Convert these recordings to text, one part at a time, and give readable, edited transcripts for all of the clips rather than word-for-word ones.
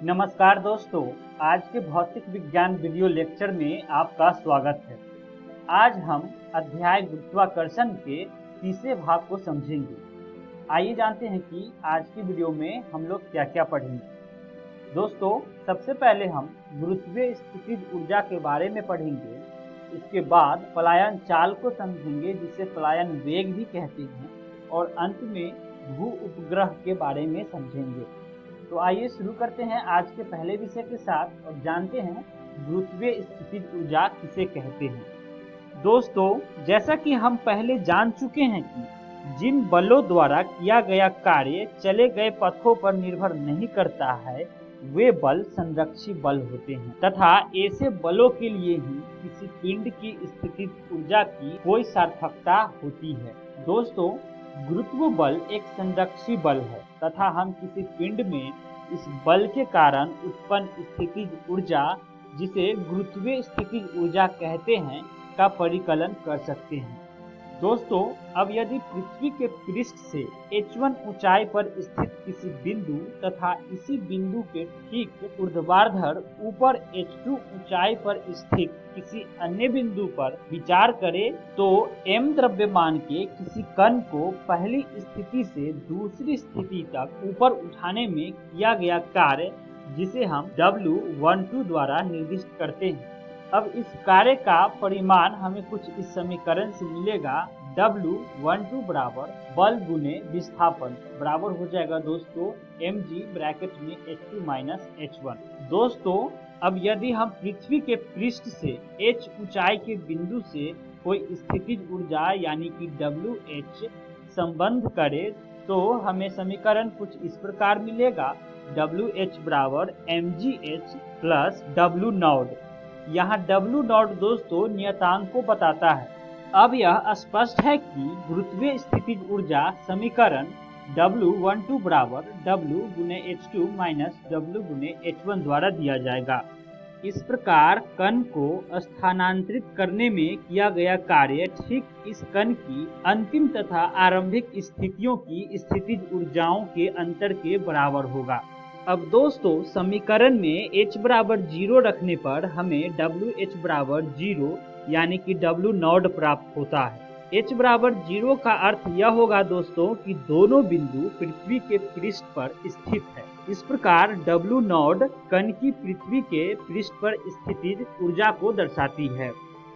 नमस्कार दोस्तों, आज के भौतिक विज्ञान वीडियो लेक्चर में आपका स्वागत है। आज हम अध्याय गुरुत्वाकर्षण के तीसरे भाग को समझेंगे। आइए जानते हैं कि आज की वीडियो में हम लोग क्या क्या पढ़ेंगे। दोस्तों, सबसे पहले हम गुरुत्वीय स्थितिज ऊर्जा के बारे में पढ़ेंगे। इसके बाद पलायन चाल को समझेंगे, जिसे पलायन वेग भी कहते हैं, और अंत में भू उपग्रह के बारे में समझेंगे। तो आइए शुरू करते हैं आज के पहले विषय के साथ और जानते हैं गुरुत्वीय स्थितिज ऊर्जा किसे कहते हैं। दोस्तों, जैसा कि हम पहले जान चुके हैं कि जिन बलों द्वारा किया गया कार्य चले गए पथों पर निर्भर नहीं करता है, वे बल संरक्षी बल होते हैं तथा ऐसे बलों के लिए ही किसी पिंड की स्थितिज ऊर्जा की कोई सार्थकता होती है। दोस्तों, गुरुत्व बल एक संरक्षी बल है तथा हम किसी पिंड में इस बल के कारण उत्पन्न स्थितिज ऊर्जा, जिसे गुरुत्वीय स्थितिज ऊर्जा कहते हैं, का परिकलन कर सकते हैं। दोस्तों, अब यदि पृथ्वी के पृष्ठ से h1 ऊंचाई पर स्थित किसी बिंदु तथा इसी बिंदु के ठीक ऊर्ध्वाधर ऊपर h2 ऊंचाई पर स्थित किसी अन्य बिंदु पर विचार करें, तो m द्रव्यमान के किसी कण को पहली स्थिति से दूसरी स्थिति तक ऊपर उठाने में किया गया कार्य, जिसे हम W12 द्वारा निर्दिष्ट करते हैं। अब इस कार्य का परिमाण हमें कुछ इस समीकरण से मिलेगा। W12 बराबर बल गुने विस्थापन बराबर हो जाएगा दोस्तों mg ब्रैकेट में h2 माइनस h1। दोस्तों, अब यदि हम पृथ्वी के पृष्ठ से h ऊंचाई के बिंदु से कोई स्थितिज ऊर्जा यानी कि WH संबंध करें, तो हमें समीकरण कुछ इस प्रकार मिलेगा। WH बराबर mgh प्लस W नॉट। यहाँ W नॉट दोस्तों नियतांक को बताता है। अब यह स्पष्ट है कि गुरुत्वीय स्थितिज ऊर्जा समीकरण W12 बराबर W गुने H2 माइनस W गुने H1 द्वारा दिया जाएगा। इस प्रकार कण को स्थानांतरित करने में किया गया कार्य ठीक इस कण की अंतिम तथा आरंभिक स्थितियों की स्थितिज ऊर्जाओं के अंतर के बराबर होगा। अब दोस्तों, समीकरण में h बराबर 0 रखने पर हमें WH बराबर 0 यानी कि W नॉट प्राप्त होता है। h बराबर 0 का अर्थ यह होगा दोस्तों कि दोनों बिंदु पृथ्वी के पृष्ठ पर स्थित है। इस प्रकार W नॉट कण की पृथ्वी के पृष्ठ पर स्थितिज ऊर्जा को दर्शाती है।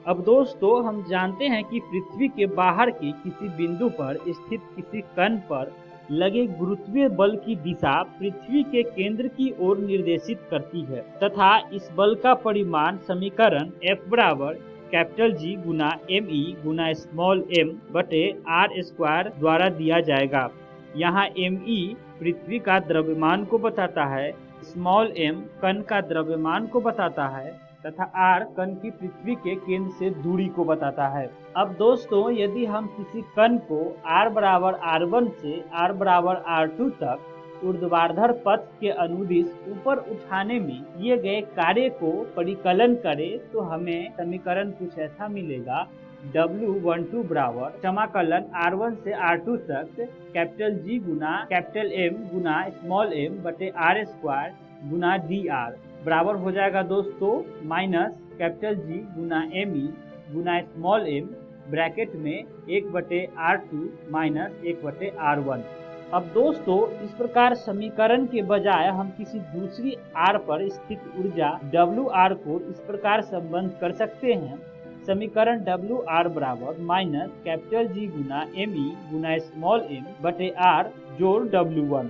अब दोस्तों, हम जानते हैं कि पृथ्वी के बाहर के किसी बिंदु पर स्थित किसी कण पर लगे गुरुत्वीय बल की दिशा पृथ्वी के केंद्र की ओर निर्देशित करती है तथा इस बल का परिमाण समीकरण F बराबर कैपिटल G गुना ME गुना स्मॉल m बटे R स्क्वायर द्वारा दिया जाएगा। यहाँ ME पृथ्वी का द्रव्यमान को बताता है, स्मॉल m कण का द्रव्यमान को बताता है तथा R कण की पृथ्वी के केंद्र से दूरी को बताता है। अब दोस्तों, यदि हम किसी कण को R बराबर R1 से R बराबर R2 तक ऊर्ध्वाधर पथ के अनुदिश ऊपर उठाने में किए गए कार्य को परिकलन करें, तो हमें समीकरण कुछ ऐसा मिलेगा। W12 बराबर समाकलन R1 से R2 तक कैपिटल G गुना कैपिटल M गुना स्मॉल m बटे R स्क्वायर गुना dr बराबर हो जाएगा दोस्तों माइनस कैपिटल G गुना ME गुना स्मॉल m ब्रैकेट में 1/R2 माइनस 1/R1। अब दोस्तों, इस प्रकार समीकरण के बजाय हम किसी दूसरी R पर स्थित ऊर्जा WR को इस प्रकार संबंध कर सकते हैं। समीकरण WR बराबर माइनस कैपिटल G गुना ME गुना स्मॉल m बटे R जोड़ W1।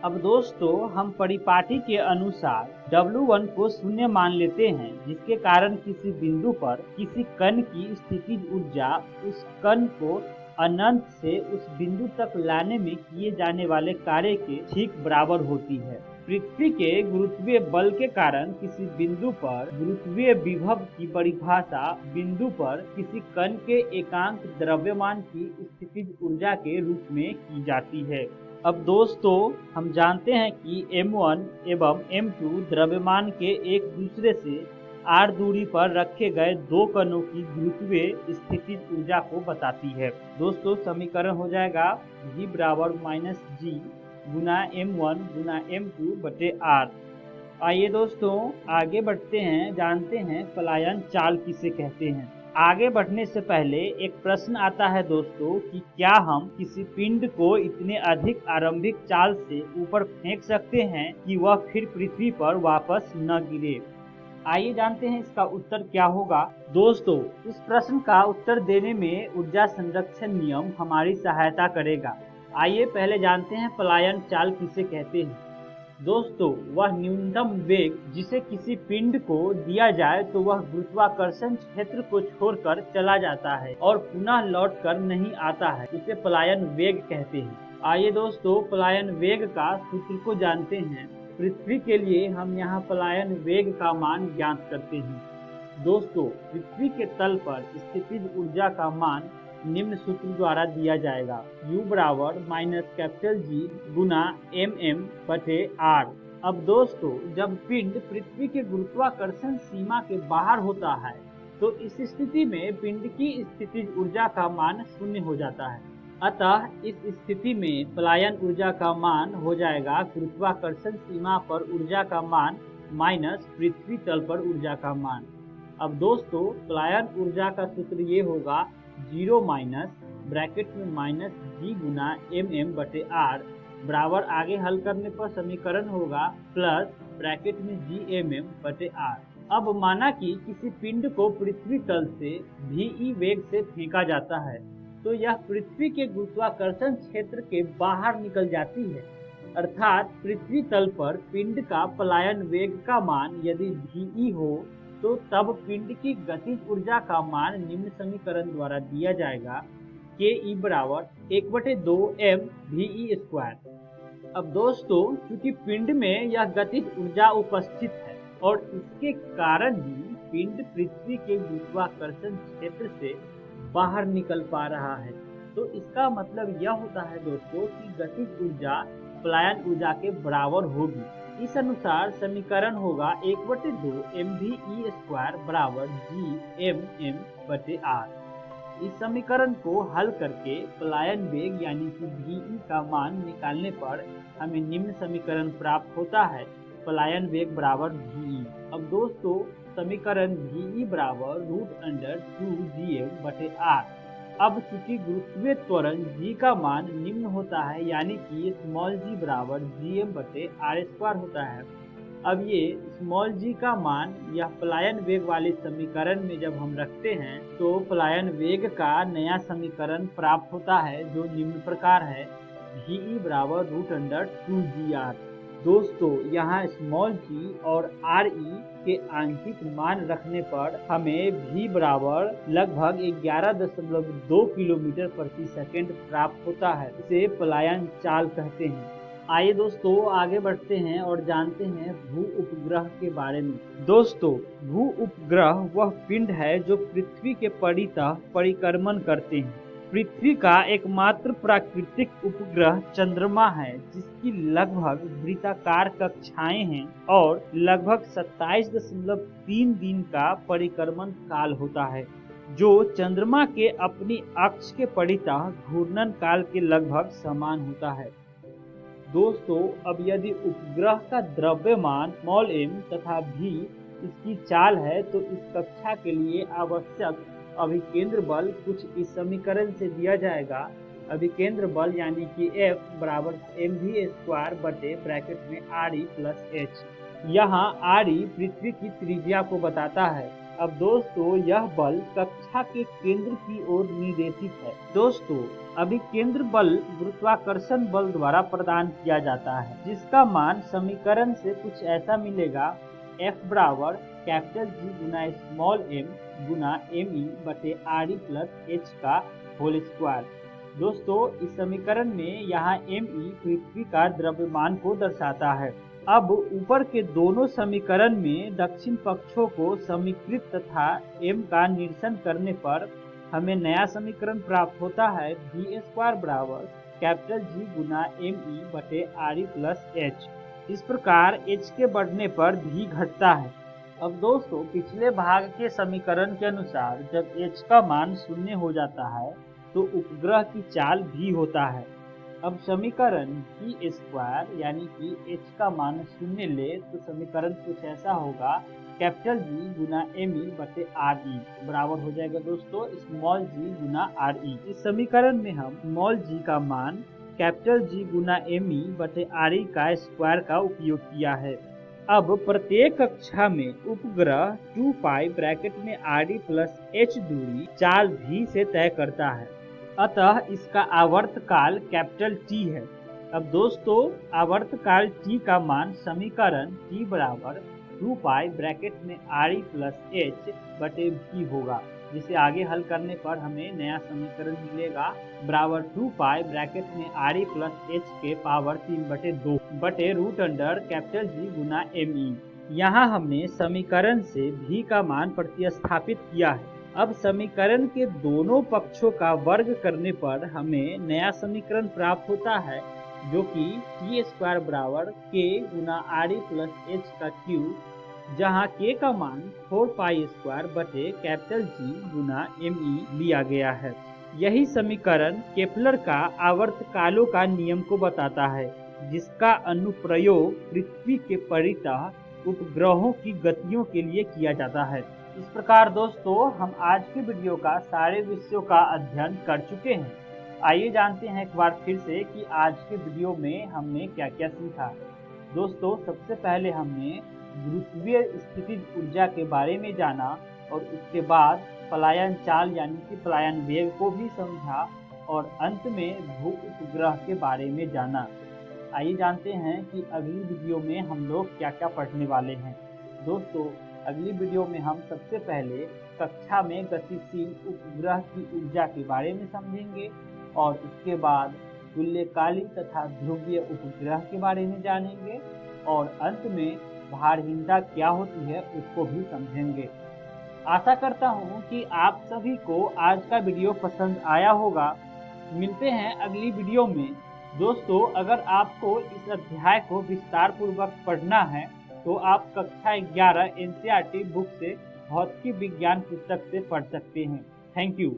अब दोस्तों, हम परिपाटी के अनुसार W1 को शून्य मान लेते हैं, जिसके कारण किसी बिंदु पर किसी कण की स्थितिज ऊर्जा उस कण को अनंत से उस बिंदु तक लाने में किए जाने वाले कार्य के ठीक बराबर होती है। पृथ्वी के गुरुत्वीय बल के कारण किसी बिंदु पर गुरुत्वीय विभव की परिभाषा बिंदु पर किसी कण के एकांक द्रव्यमान की स्थितिज ऊर्जा के रूप में की जाती है। अब दोस्तों, हम जानते हैं कि M1 एवं M2 द्रव्यमान के एक दूसरे से r दूरी पर रखे गए दो कणों की गुरुत्वीय स्थितिज ऊर्जा को बताती है। दोस्तों, समीकरण हो जाएगा G बराबर माइनस G गुना M1 गुना M2 बटे R। आइए दोस्तों आगे बढ़ते हैं, जानते हैं पलायन चाल किसे कहते हैं। आगे बढ़ने से पहले एक प्रश्न आता है दोस्तों कि क्या हम किसी पिंड को इतने अधिक आरंभिक चाल से ऊपर फेंक सकते हैं कि वह फिर पृथ्वी पर वापस न गिरे। आइए जानते हैं इसका उत्तर क्या होगा। दोस्तों इस प्रश्न का उत्तर देने में ऊर्जा संरक्षण नियम हमारी सहायता करेगा। आइए पहले जानते हैं पलायन चाल किसे कहते हैं। दोस्तों वह न्यूनतम वेग जिसे किसी पिंड को दिया जाए तो वह गुरुत्वाकर्षण क्षेत्र को छोड़कर चला जाता है और पुनः लौट कर नहीं आता है, इसे पलायन वेग कहते हैं। आइए दोस्तों पलायन वेग का सूत्र को जानते हैं। पृथ्वी के लिए हम यहाँ पलायन वेग का मान ज्ञात करते हैं। दोस्तों पृथ्वी के तल पर स्थितिज ऊर्जा का मान निम्न सूत्र द्वारा दिया जाएगा। U बराबर -G गुना mm बटे r। अब दोस्तों जब पिंड पृथ्वी के गुरुत्वाकर्षण सीमा के बाहर होता है तो इस स्थिति में पिंड की स्थितिज ऊर्जा का मान शून्य हो जाता है। अतः इस स्थिति में पलायन ऊर्जा का मान हो जाएगा गुरुत्वाकर्षण सीमा पर ऊर्जा का मान माइनस पृथ्वी तल पर ऊर्जा का मान। अब दोस्तों पलायन ऊर्जा का सूत्र ये होगा 0 माइनस ब्रैकेट में -g गुना mm बटे r बराबर आगे हल करने पर समीकरण होगा प्लस ब्रैकेट में gmm बटे r। अब माना कि किसी पिंड को पृथ्वी तल से ve वेग से फेंका जाता है तो यह पृथ्वी के गुरुत्वाकर्षण क्षेत्र के बाहर निकल जाती है, अर्थात पृथ्वी तल पर पिंड का पलायन वेग का मान यदि ve हो तो तब पिंड की गतिज ऊर्जा का मान निम्न समीकरण द्वारा दिया जाएगा ke बराबर 1/2 mve²। अब दोस्तों चूंकि पिंड में यह गतिज ऊर्जा उपस्थित है और इसके कारण ही पिंड पृथ्वी के गुरुत्वाकर्षण क्षेत्र से बाहर निकल पा रहा है, तो इसका मतलब यह होता है दोस्तों कि गतिज ऊर्जा पलायन ऊर्जा के बराबर होगी। इस अनुसार समीकरण होगा 1/2 mve² बराबर gmm बटे r। इस समीकरण को हल करके पलायन वेग यानी कि ve का मान निकालने पर हमें निम्न समीकरण प्राप्त होता है, पलायन वेग बराबर ve। अब दोस्तों समीकरण ve बराबर √2gm बटे r। अब चूंकि गुरुत्वीय त्वरण g का मान निम्न होता है यानी कि g बराबर gm बटे r² होता है। अब ये g का मान यह पलायन वेग वाले समीकरण में जब हम रखते हैं तो पलायन वेग का नया समीकरण प्राप्त होता है जो निम्न प्रकार है ve बराबर √2gr। दोस्तों यहाँ g और re के आंशिक मान रखने पर हमें v बराबर लगभग 11.2 किलोमीटर प्रति सेकंड प्राप्त होता है, इसे पलायन चाल कहते हैं। आइए दोस्तों आगे बढ़ते हैं और जानते हैं भू उपग्रह के बारे में। दोस्तों भू उपग्रह वह पिंड है जो पृथ्वी के परितः परिक्रमण करते हैं। पृथ्वी का एकमात्र प्राकृतिक उपग्रह चंद्रमा है जिसकी लगभग वृत्ताकार कक्षाएं हैं और लगभग 27.3 दिन का परिक्रमण काल होता है, जो चंद्रमा के अपनी अक्ष के परितः घूर्णन काल के लगभग समान होता है। दोस्तों अब यदि उपग्रह का द्रव्यमान m तथा v इसकी चाल है तो इस कक्षा के लिए आवश्यक अभिकेंद्र बल कुछ इस समीकरण से दिया जाएगा। अभिकेंद्र बल यानी कि F बराबर mv² बटे ब्रैकेट में re प्लस h। यहाँ re पृथ्वी की त्रिज्या को बताता है। अब दोस्तों यह बल कक्षा के केंद्र की ओर निर्देशित है। दोस्तों अभिकेंद्र बल गुरुत्वाकर्षण बल द्वारा प्रदान किया जाता है जिसका मान समीकरण से कुछ ऐसा मिलेगा F बराबर G गुना m गुना me बटे re प्लस h का होल स्क्वायर। दोस्तों इस समीकरण में यहाँ me पृथ्वी का द्रव्यमान को दर्शाता है। अब ऊपर के दोनों समीकरण में दक्षिण पक्षों को समीकृत तथा m का निरसन करने पर हमें नया समीकरण प्राप्त होता है v² बराबर G गुना me बटे re प्लस h। इस प्रकार h के बढ़ने पर v घटता है। अब दोस्तों पिछले भाग के समीकरण के अनुसार जब h का मान 0 हो जाता है तो उपग्रह की चाल v होता है। अब समीकरण जी स्क्वायर यानी कि h का मान शून्य ले तो समीकरण कुछ ऐसा होगा, कैपिटल जी गुना एम ई बटे आर ई बराबर हो जाएगा दोस्तों स्मॉल जी गुना आर ई। इस समीकरण में हम स्मॉल जी का मान कैपिटल जी गुना एम ई बटे आर ई का स्क्वायर का उपयोग किया है। अब प्रत्येक कक्षा में उपग्रह 2 पाई ब्रैकेट में आर डी प्लस एच दूरी चाल भी से तय करता है, अतः इसका आवर्तकाल कैपिटल टी है। अब दोस्तों आवर्तकाल टी का मान समीकरण टी बराबर 2 पाई ब्रैकेट में आर ई प्लस एच बटे भी होगा, जिसे आगे हल करने पर हमें नया समीकरण मिलेगा बराबर 2 पाई ब्रैकेट में आर ई प्लस एच के पावर 3/2 बटे रूट अंडर कैपिटल जी गुना एम ई। यहाँ हमने समीकरण से भी का मान प्रतिस्थापित किया है। अब समीकरण के दोनों पक्षों का वर्ग करने पर हमें नया समीकरण प्राप्त होता है, जो कि टी स्क्वायर बराबर के गुना आर ई प्लस एच का क्यूब, जहाँ k का मान 4 पाई स्क्वायर बटे कैपिटल जी गुना एम ई लिया गया है। यही समीकरण केपलर का आवर्तकालों का नियम को बताता है, जिसका अनुप्रयोग पृथ्वी के परितः उपग्रहों की गतियों के लिए किया जाता है। इस प्रकार दोस्तों हम आज के वीडियो का सारे विषयों का अध्ययन कर चुके हैं। आइए जानते हैं एक बार फिर से कि आज के वीडियो में हमने क्या क्या सीखा। दोस्तों सबसे पहले हमने गुरुत्वीय स्थितिज ऊर्जा के बारे में जाना और उसके बाद पलायन चाल यानी कि पलायन वेग को भी समझा और अंत में भू उपग्रह के बारे में जाना। आइए जानते हैं कि अगली वीडियो में हम लोग क्या क्या पढ़ने वाले हैं। दोस्तों अगली वीडियो में हम सबसे पहले कक्षा में गतिशील उपग्रह की ऊर्जा के बारे में समझेंगे और उसके बाद तुल्यकालिक तथा ध्रुवीय उपग्रह के बारे में जानेंगे और अंत में भारहीनता क्या होती है उसको भी समझेंगे। आशा करता हूँ कि आप सभी को आज का वीडियो पसंद आया होगा। मिलते हैं अगली वीडियो में। दोस्तों अगर आपको इस अध्याय को विस्तार पूर्वक पढ़ना है तो आप कक्षा 11 एनसीईआरटी बुक से भौतिक विज्ञान पुस्तक से पढ़ सकते हैं। Thank you.